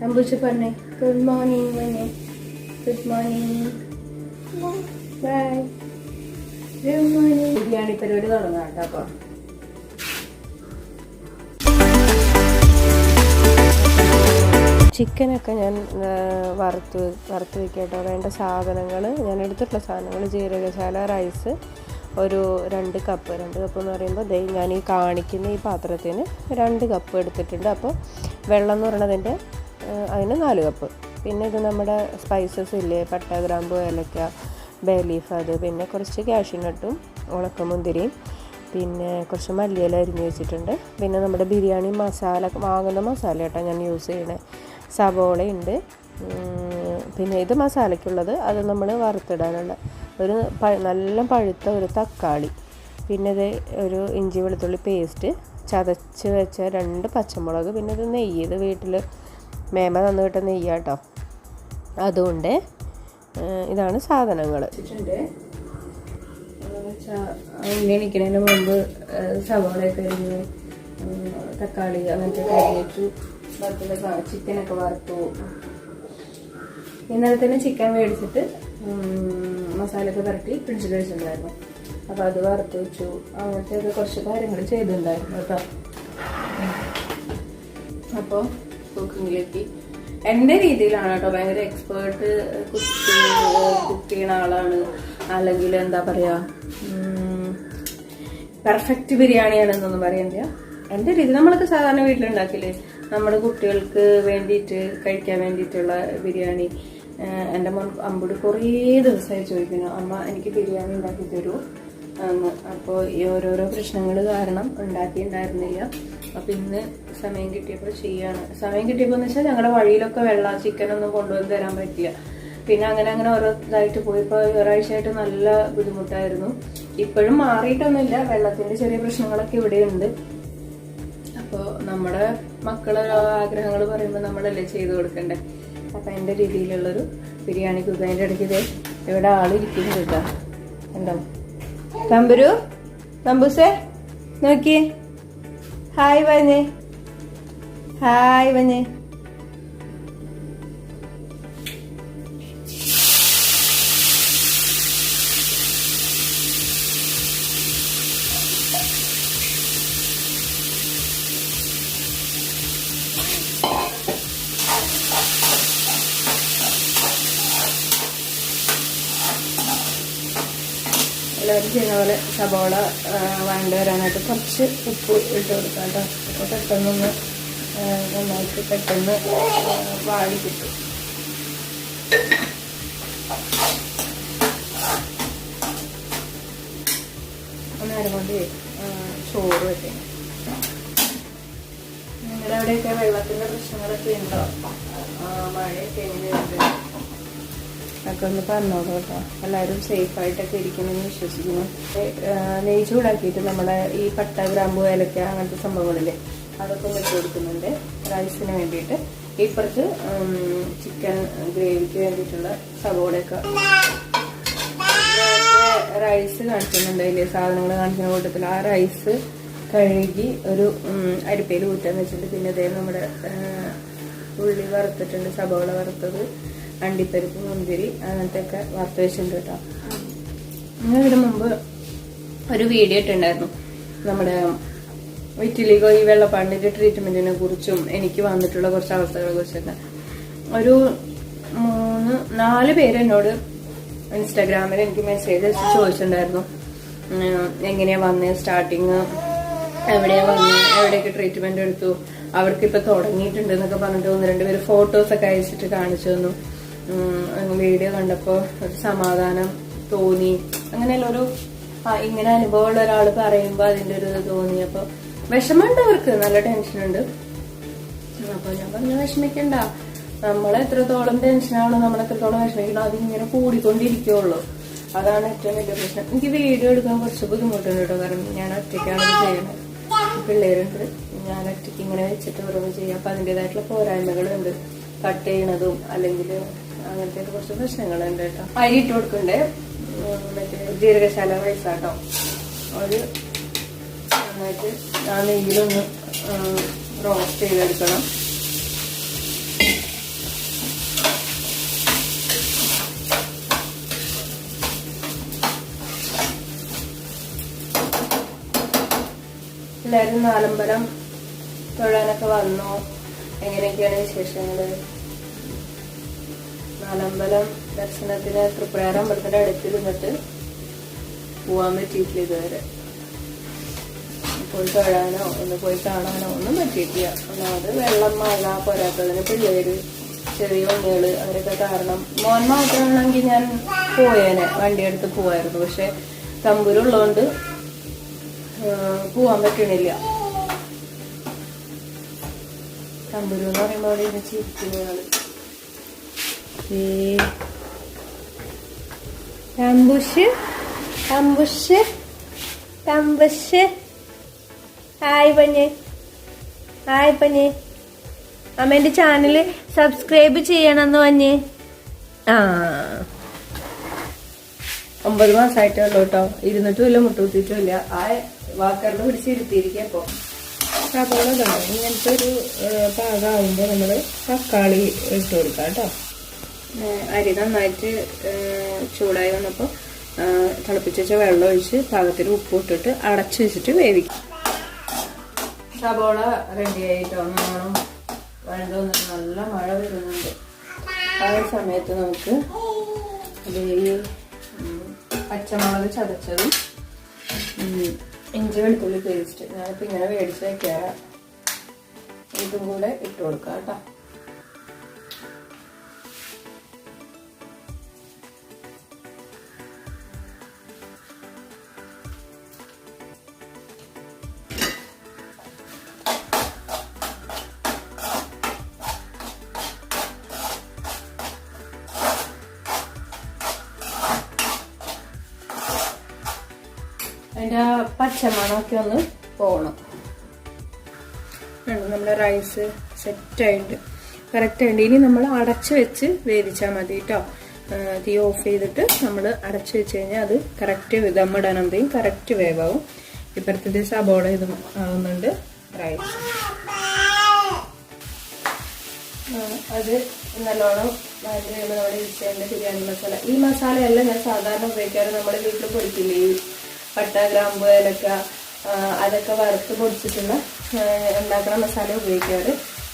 അമ്പൂച്ച് പറഞ്ഞേ good morning പറഞ്ഞേ. Good morning, bye. Good morning. Biryani പരിപാടി തുടങ്ങാം കേട്ടോ. അപ്പോൾ ചിക്കനൊക്കെ ഞാൻ വറുത്ത് വെക്കട്ടോ. വേണ്ട സാധനങ്ങൾ ഞാൻ എടുത്തിട്ടുള്ള സാധനങ്ങൾ: ജീരകശാല റൈസ് ഒരു 2 കപ്പ് എന്ന് പറയുമ്പോൾ ഞാൻ ഈ കാണിക്കുന്ന ഈ പാത്രത്തിന് 2 കപ്പ് എടുത്തിട്ടുണ്ട്. അപ്പോൾ വെള്ളം എന്ന് പറയുന്നതിൻ്റെ അതിന് 4 കപ്പ്. പിന്നെ ഇത് നമ്മുടെ സ്പൈസസ് ഇല്ലേ, പട്ട, ഗ്രാമ്പു, ഏലക്ക, ബേ ലീഫ്, അത് പിന്നെ കുറച്ച് കാഷ്യൂനട്ടും ഉണക്കമുന്തിരിയും, പിന്നെ കുറച്ച് മല്ലിയില അരിഞ്ഞ് വെച്ചിട്ടുണ്ട്. പിന്നെ നമ്മുടെ ബിരിയാണി മസാല വാങ്ങുന്ന മസാല കേട്ടോ ഞാൻ യൂസ് ചെയ്യണേ. സവോളയുണ്ട്. പിന്നെ ഇത് മസാലയ്ക്കുള്ളത്, അത് നമ്മൾ വറുത്തിടാനുള്ള ഒരു നല്ല പഴുത്ത ഒരു തക്കാളി, പിന്നെ ഇത് ഒരു ഇഞ്ചി വെളുത്തുള്ളി പേസ്റ്റ്, ചതച്ച് വെച്ച 2 പച്ചമുളക്, പിന്നെ ഇത് നെയ്യ്. ഇത് വീട്ടിൽ മേമ തന്നു കിട്ടുന്ന നെയ്യാട്ടോ. അതുകൊണ്ട് ഇതാണ് സാധനങ്ങൾ. എണീക്കുന്നതിന് മുമ്പ് സവാളയൊക്കെ അരിഞ്ഞു, തക്കാളി അങ്ങനത്തെ അരിഞ്ഞിട്ടു, ചിക്കനൊക്കെ വറുത്തു. ഇന്നലെ തന്നെ ചിക്കൻ മേടിച്ചിട്ട് മസാലയൊക്കെ പുരട്ടി ഫ്രിഡ്ജിൽ വെച്ചിട്ടുണ്ടായിരുന്നു. അപ്പോൾ അത് വറുത്ത് വെച്ചു. അങ്ങനത്തെ കുറച്ച് കാര്യങ്ങൾ ചെയ്തിട്ടുണ്ടായിരുന്നു കേട്ടോ. അപ്പോൾ കുക്കിങ്ങിലേക്ക് എൻ്റെ രീതിയിലാണ് കേട്ടോ. ഭയങ്കര എക്സ്പേർട്ട് കുക്ക് ചെയ്യുന്ന ആളാണ്, അല്ലെങ്കിൽ എന്താ പറയുക പെർഫെക്റ്റ് ബിരിയാണിയാണെന്നൊന്നും പറയണ്ട. എൻ്റെ രീതി നമ്മളൊക്കെ സാധാരണ വീട്ടിലുണ്ടാക്കില്ലേ, നമ്മുടെ കുട്ടികൾക്ക് വേണ്ടിയിട്ട് കഴിക്കാൻ വേണ്ടിയിട്ടുള്ള ബിരിയാണി. എൻ്റെ മോൻ അമ്പുടി കുറേ ദിവസമായി ചോദിക്കുന്നു, അമ്മ എനിക്ക് ബിരിയാണി ഉണ്ടാക്കി തരൂ എന്ന്. അപ്പോൾ ഈ ഓരോരോ പ്രശ്നങ്ങൾ കാരണം ഉണ്ടാക്കിയിട്ടുണ്ടായിരുന്നില്ല. അപ്പോൾ ഇന്ന് സമയം കിട്ടിയപ്പോൾ ചെയ്യാണ്. സമയം കിട്ടിയപ്പോൾ എന്ന് വെച്ചാൽ ഞങ്ങളുടെ വഴിയിലൊക്കെ ചിക്കനൊന്നും കൊണ്ടുവന്ന് തരാൻ പറ്റില്ല. പിന്നെ അങ്ങനെ ഓരോ ഇതായിട്ട് പോയപ്പോൾ ഒരാഴ്ചയായിട്ട് നല്ല ബുദ്ധിമുട്ടായിരുന്നു. ഇപ്പോഴും മാറിയിട്ടൊന്നുമില്ല, വെള്ളത്തിൻ്റെ ചെറിയ പ്രശ്നങ്ങളൊക്കെ ഇവിടെയുണ്ട്. അപ്പോൾ നമ്മുടെ മക്കളെ ആഗ്രഹങ്ങൾ പറയുമ്പോൾ നമ്മളല്ലേ ചെയ്തു കൊടുക്കണ്ടേ. അപ്പം എൻ്റെ രീതിയിലുള്ളൊരു ബിരിയാണി കുക്ക്. അതിൻ്റെ ഇടയ്ക്ക് ഇതേ ഇവിടെ ആളിരിക്കുന്നു കേട്ടോ. ഉണ്ടോ തമ്പൂസേ നോക്കിയേ. ഹായ് പറഞ്ഞേ, ഹായ് പറഞ്ഞേ. എല്ലാവരും ചെയ്യുന്ന പോലെ സബോള വഴണ്ട് വരാനായിട്ട് കുറച്ച് ഉപ്പ് ഇട്ട് കൊടുക്കാം കേട്ടോ. അപ്പോൾ പെട്ടെന്നൊന്ന് നന്നായിട്ട് പെട്ടെന്ന് വാടി കിട്ടും. അന്നേരം കൊണ്ട് ചോറ് വെക്കണം. നിങ്ങളുടെ അവിടെയൊക്കെ വെള്ളത്തിൻ്റെ പ്രശ്നങ്ങളൊക്കെ ഉണ്ടോ? മഴയൊക്കെ എങ്ങനെയുണ്ട് ഒക്കെ ഒന്ന് പറഞ്ഞോളൂ കേട്ടോ. എല്ലാവരും സേഫായിട്ടൊക്കെ ഇരിക്കണമെന്ന് വിശ്വസിക്കുന്നു. നെയ്യ് ചൂടാക്കിയിട്ട് നമ്മളെ ഈ പട്ട, ഗ്രാമ്പു, ഏലക്ക അങ്ങനത്തെ സംഭവങ്ങളില്ലേ, അതൊക്കെ ഒന്ന് ഇട്ട് കൊടുക്കുന്നുണ്ട് റൈസിന് വേണ്ടിയിട്ട്. ഇപ്പുറത്ത് ചിക്കൻ ഗ്രേവിക്ക് വേണ്ടിയിട്ടുള്ള സവോളയൊക്കെ റൈസ് കാണിക്കുന്നുണ്ട്. അതിലെ സാധനങ്ങൾ കാണിക്കുന്ന കൂട്ടത്തിൽ ആ റൈസ് കഴുകി ഒരു അരിപ്പയിൽ ഊറ്റാൻ വെച്ചിട്ട്, പിന്നെ അതേ നമ്മുടെ ഉള്ളി വറുത്തിട്ടുണ്ട്, സവോള വറുത്തത്, അണ്ടിപ്പരിപ്പ്, മുന്തിരി അങ്ങനത്തെ ഒക്കെ വറുത്ത് വെച്ചിട്ടുണ്ട് കേട്ടോ. ഇതിനു മുമ്പ് ഒരു വീഡിയോ ഇട്ടുണ്ടായിരുന്നു നമ്മുടെ വിറ്റിലിഗോ ഈ വെള്ളപ്പാണ്ടിന്റെ ട്രീറ്റ്മെന്റിനെ കുറിച്ചും എനിക്ക് വന്നിട്ടുള്ള കുറച്ച് അവസ്ഥകളെ കുറിച്ചൊക്കെ. ഒരു 3-4 പേര് എന്നോട് ഇൻസ്റ്റാഗ്രാമിൽ എനിക്ക് മെസ്സേജ് അയച്ച് ചോദിച്ചിട്ടുണ്ടായിരുന്നു, എങ്ങനെയാ വന്നേ, സ്റ്റാർട്ടിങ് എവിടെയാ വന്നേ, എവിടെയൊക്കെ ട്രീറ്റ്മെന്റ് എടുത്തു, അവർക്ക് ഇപ്പൊ തുടങ്ങിയിട്ടുണ്ട് എന്നൊക്കെ പറഞ്ഞിട്ട് 1-2 പേര് ഫോട്ടോസൊക്കെ അയച്ചിട്ട് കാണിച്ചു തന്നു. വീഡിയോ കണ്ടപ്പോൾ ഒരു സമാധാനം തോന്നി. അങ്ങനെയല്ല, ഒരു ഇങ്ങനെ അനുഭവമുള്ള ഒരാൾ പറയുമ്പോൾ അതിൻ്റെ ഒരു ഇത് തോന്നി. അപ്പോൾ വിഷമമുണ്ട്, അവർക്ക് നല്ല ടെൻഷനുണ്ട്. അപ്പോൾ ഞാൻ പറഞ്ഞു, വിഷമിക്കണ്ട, നമ്മളെത്രത്തോളം ടെൻഷനാണോ, നമ്മളെത്രത്തോളം വിഷമിക്കണോ, അതിങ്ങനെ കൂടിക്കൊണ്ടിരിക്കുള്ളൂ. അതാണ് ഏറ്റവും വലിയ പ്രശ്നം. എനിക്ക് വീഡിയോ എടുക്കാൻ കുറച്ച് ബുദ്ധിമുട്ടുണ്ട് കേട്ടോ, കാരണം ഞാൻ ഒറ്റയ്ക്കാണ് ചെയ്യണത്. പിള്ളേരുണ്ട്, ഞാൻ ഒറ്റയ്ക്ക് ഇങ്ങനെ വെച്ചിട്ട് ഓരോന്ന് ചെയ്യാം. അപ്പം അതിൻ്റെതായിട്ടുള്ള പോരായ്മകളുണ്ട്, കട്ട് ചെയ്യണതും അല്ലെങ്കിൽ അങ്ങനത്തെ കുറച്ച് പ്രശ്നങ്ങളുണ്ട് കേട്ടോ. അരി ഇട്ട് കൊടുക്കണ്ടേ, മറ്റേ ജീരകശാല റൈസാട്ടോ. ഒരു നന്നായിട്ട് ആ നെയ്യിലൊന്ന് റോസ്റ്റ് ചെയ്തെടുക്കണം. എല്ലാവരും നാലമ്പലം തൊഴാനൊക്കെ വന്നോ? എങ്ങനെയൊക്കെയാണ് വിശേഷങ്ങൾ? നാലമ്പലം ദർശനത്തിന് തൃപ്രയാർ അമ്പലത്തിന്റെ അടുത്തിരുന്നിട്ട് പോവാൻ പറ്റിയിട്ടില്ല ഇതുവരെ. പോയി തൊഴാനോ ഒന്ന് പോയി കാണാനോ ഒന്നും പറ്റിയിട്ടില്ല. ഒന്നാമത് വെള്ളം, മഴ, പോരാത്തതിന് പിള്ളേര്, ചെറിയ ഉണ്ണികള് അവരൊക്കെ കാരണം. മോൻ മാത്രമാണെങ്കിൽ ഞാൻ പോയേനെ, വണ്ടി എടുത്ത് പോവായിരുന്നു. പക്ഷെ തമ്പൂരുള്ളതുകൊണ്ട് പോവാൻ പറ്റണില്ല. തമ്പൂര് എന്ന് പറയുമ്പോൾ അവിടെ ഇരുന്ന് ചിരിക്കുന്നയാള്. തമ്പുഷ് തമ്പുഷ് തമ്പുഷ് ഹായ് പഞ്ഞേ, ഹായ് പഞ്ഞേ. അമ്മേന്റെ ചാനല് സബ്സ്ക്രൈബ് ചെയ്യണമെന്ന് പറഞ്ഞേ. 9 മാസമായിട്ടേ ഉള്ളൂ കേട്ടോ. ഇരുന്നിട്ടും ഇല്ല, മുട്ടുകുത്തിയിട്ടും ഇല്ല. ആ വാക്കറിന് പിടിച്ചിരുത്തിയിരിക്കുക. അപ്പോൾ സബോള ഇങ്ങനത്തെ ഒരു പാകമാകുമ്പോൾ നമ്മൾ തക്കാളി ഇട്ട് കൊടുക്കാം കേട്ടോ. അരി നന്നായിട്ട് ചൂടായി വന്നപ്പോൾ തിളപ്പിച്ച് വെച്ച വെള്ളം ഒഴിച്ച് പാകത്തിന് ഉപ്പ് ഇട്ടിട്ട് അടച്ചു വെച്ചിട്ട് വേവിക്കും. സബോള റെഡി ആയിട്ടോ. നല്ലോണം വഴണ്ടോന്ന് നല്ല മഴ വരുന്നുണ്ട്. ആ സമയത്ത് നമുക്ക് ഈ പച്ചമുളക് ചതച്ചതും ഇഞ്ചി വെളുത്തുള്ളി പേസ്റ്റ് ഞാനിപ്പോൾ ഇങ്ങനെ മേടിച്ച് വയ്ക്കാറ്, ഇതും കൂടെ ഇട്ട് കൊടുക്കാം കേട്ടോ. അതിൻ്റെ പച്ചമണമൊക്കെ ഒന്ന് പോകണം. നമ്മുടെ റൈസ് സെറ്റായിട്ട് കറക്റ്റായിട്ട്. ഇനി നമ്മൾ അടച്ചു വെച്ച് വേവിച്ചാൽ മതി കേട്ടോ. തീ ഓഫ് ചെയ്തിട്ട് നമ്മൾ അടച്ചു വെച്ച് കഴിഞ്ഞാൽ അത് കറക്റ്റ് ദമ്മിടാനെന്തെയും കറക്റ്റ് വേവാവും. ഇപ്പുറത്തെ സബോള ഇതും ആവുന്നുണ്ട്. റൈസ് അത് നല്ലോണം വഴറ്റി കഴിയുമ്പോൾ നമ്മുടെ ഇഷ്ടമുണ്ട് ബിരിയാണി മസാല. ഈ മസാലയല്ല ഞാൻ സാധാരണ ഉപയോഗിക്കാറ്. നമ്മുടെ വീട്ടിൽ പൊടിക്കില്ലേ ഈ പട്ട, ഗ്രാമ്പു, ഏലക്ക, അതൊക്കെ വറുത്ത് പൊടിച്ചിട്ടുള്ള ഉണ്ടാക്കുന്ന മസാല ഉപയോഗിക്കാറ്.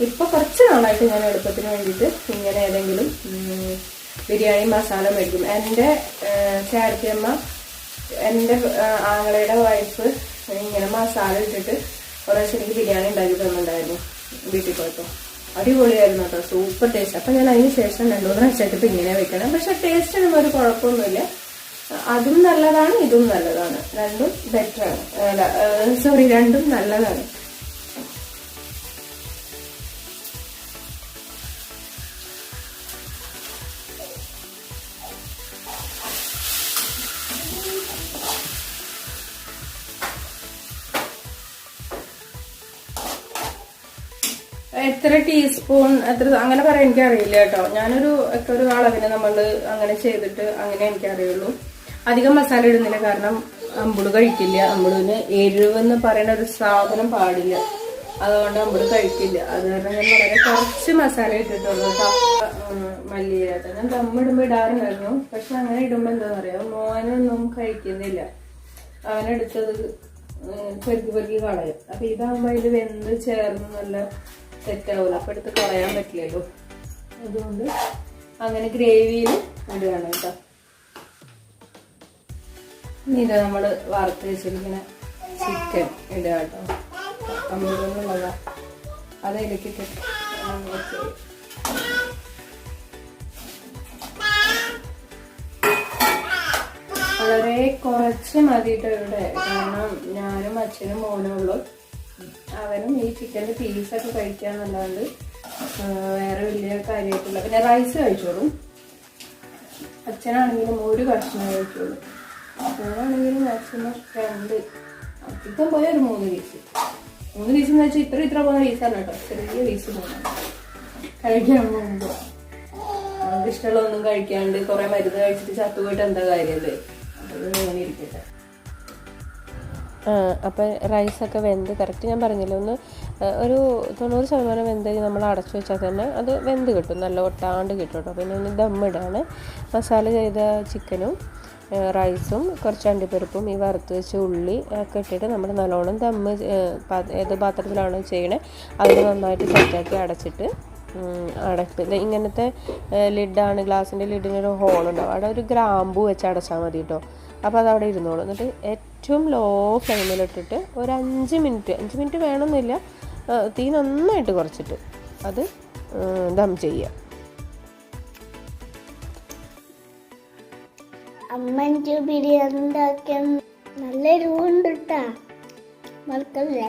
ഇപ്പൊ കുറച്ച് നാളായിട്ട് ഞാൻ എളുപ്പത്തിന് വേണ്ടിയിട്ട് ഇങ്ങനെ ഏതെങ്കിലും ബിരിയാണി മസാല മേടിക്കും. എൻ്റെ ചേട്ടത്തിയമ്മ, എൻ്റെ ആങ്ങളയുടെ വൈഫ് ഇങ്ങനെ മസാല ഇട്ടിട്ട് കുറേ ശരിക്ക് ബിരിയാണി ഉണ്ടാക്കി തന്നിട്ടുണ്ടായിരുന്നു വീട്ടിൽ പോയപ്പോൾ. അടിപൊളിയായിരുന്നു കേട്ടോ, സൂപ്പർ ടേസ്റ്റ്. അപ്പം ഞാൻ അതിന് ശേഷം 2-3 പ്രാവശ്യമായിട്ട് ഇപ്പം ഇങ്ങനെ വെക്കണം. പക്ഷെ ടേസ്റ്റിനൊന്നും ഒരു കുഴപ്പമൊന്നുമില്ല. അതും നല്ലതാണ്, ഇതും നല്ലതാണ്, രണ്ടും ബെറ്ററാണ്. രണ്ടും നല്ലതാണ്. എത്ര ടീസ്പൂൺ എത്ര അങ്ങനെ പറയാൻ എനിക്കറിയില്ല കേട്ടോ. ഒരു അളവിന് നമ്മൾ അങ്ങനെ ചെയ്തിട്ട് അങ്ങനെ എനിക്കറിയുള്ളൂ. അധികം മസാല ഇടുന്നില്ല, കാരണം അമ്പുള് കഴിക്കില്ല. അമ്പുളിന് എരിവെന്ന് പറയുന്ന ഒരു സാധനം പാടില്ല, അതുകൊണ്ട് അമ്പുള് കഴിക്കില്ല. അത് കാരണം ഞാൻ വളരെ കുറച്ച് മസാല ഇട്ടിട്ടുള്ളൂ കേട്ടോ. മല്ലിയില ഞാൻ ദമ്മിടുമ്പോൾ ഇടാറുണ്ടായിരുന്നു. പക്ഷെ അങ്ങനെ ഇടുമ്പോൾ എന്താണെന്ന് അറിയാം, മോനൊന്നും കഴിക്കുന്നില്ല. അവനെടുത്തത് പെരുക്കി കളയും. അപ്പൊ ഇതാകുമ്പോൾ ഇത് വെന്ത് ചേർന്ന് നല്ല സെറ്റാവില്ല. അപ്പൊ എടുത്ത് കളയാൻ പറ്റില്ലല്ലോ. അതുകൊണ്ട് അങ്ങനെ ഗ്രേവിയിൽ ഇടുകയാണ് കേട്ടോ. ഇതാ നമ്മള് വറുത്ത് വെച്ചിരിക്കുന്ന ചിക്കൻ ഇടുക കേട്ടോ. കമ്പിളുള്ളതാ, അതിലേക്ക് ഇട്ടിട്ട് വളരെ കുറച്ച് മതിയിട്ട് ഇവിടെ. കാരണം ഞാനും അച്ഛനും മോനും ഉള്ളു. അവനും ഈ ചിക്കൻ്റെ പീസൊക്കെ കഴിക്കാന്നല്ലാണ്ട് വേറെ വലിയ കാര്യമായിട്ടുള്ള. പിന്നെ റൈസ് കഴിച്ചോളും. അച്ഛനാണെങ്കിലും ഒരു കഷ്ണം കഴിച്ചോളും. അച്ഛനാണെങ്കിലും മാക്സിമം 2, അധികം പോയ ഒരു 3 പീസ്. 3 പീസ് എന്ന് വെച്ചാൽ ഇത്ര പോകുന്ന പീസല്ല കേട്ടോ, ചെറിയ പീസ് പോകുന്നത് കഴിക്കാൻ പോകുമ്പോൾ. നമുക്ക് ഇഷ്ടമുള്ളതൊന്നും കഴിക്കാണ്ട് കുറെ മരുന്ന് കഴിച്ചിട്ട് ചത്തുപോയിട്ട് എന്താ കാര്യമല്ലേ. അത് അങ്ങനെ ഇരിക്കട്ടെ. അപ്പം റൈസൊക്കെ വെന്ത് കറക്റ്റ് ഞാൻ പറഞ്ഞില്ല, ഒരു 90% വെന്ത് നമ്മൾ അടച്ചു വെച്ചാൽ തന്നെ അത് വെന്ത് കിട്ടും, നല്ല ഒട്ടാണ്ട് കിട്ടും കേട്ടോ. പിന്നെ ഇനി ദമ്മിടാണ്. മസാല ചെയ്ത ചിക്കനും റൈസും കുറച്ച് അണ്ടിപ്പരിപ്പും ഈ വറുത്ത് വെച്ച ഉള്ളി ഒക്കെ ഇട്ടിട്ട് നമ്മൾ നല്ലോണം ദമ്മ് ഏത് പാത്രത്തിലാണോ ചെയ്യണേ അതിൽ നന്നായിട്ട് സെറ്റാക്കി അടച്ചിട്ട് അടപ്പില്ല ഇങ്ങനത്തെ ലിഡാണ്, ഗ്ലാസിൻ്റെ ലിഡിനൊരു ഹോളുണ്ടാവും, അവിടെ ഒരു ഗ്രാമ്പൂ വെച്ച് അടച്ചാൽ മതി കേട്ടോ. അപ്പോൾ അതവിടെ ഇരുന്നോളൂ. എന്നിട്ട് ഏറ്റവും ലോ ഫ്ലെയിമിലിട്ടിട്ട് ഒരു 5 മിനിറ്റ് വേണമെന്നില്ല, തീ നന്നായിട്ട് കുറച്ചിട്ട് അത് ദം ചെയ്യുക. അമ്മ എനിക്ക് ബിരിയാണി ഉണ്ടാക്കാൻ നല്ല രൂപ ഉണ്ട് കേട്ടാ, മറക്കല്ലേ.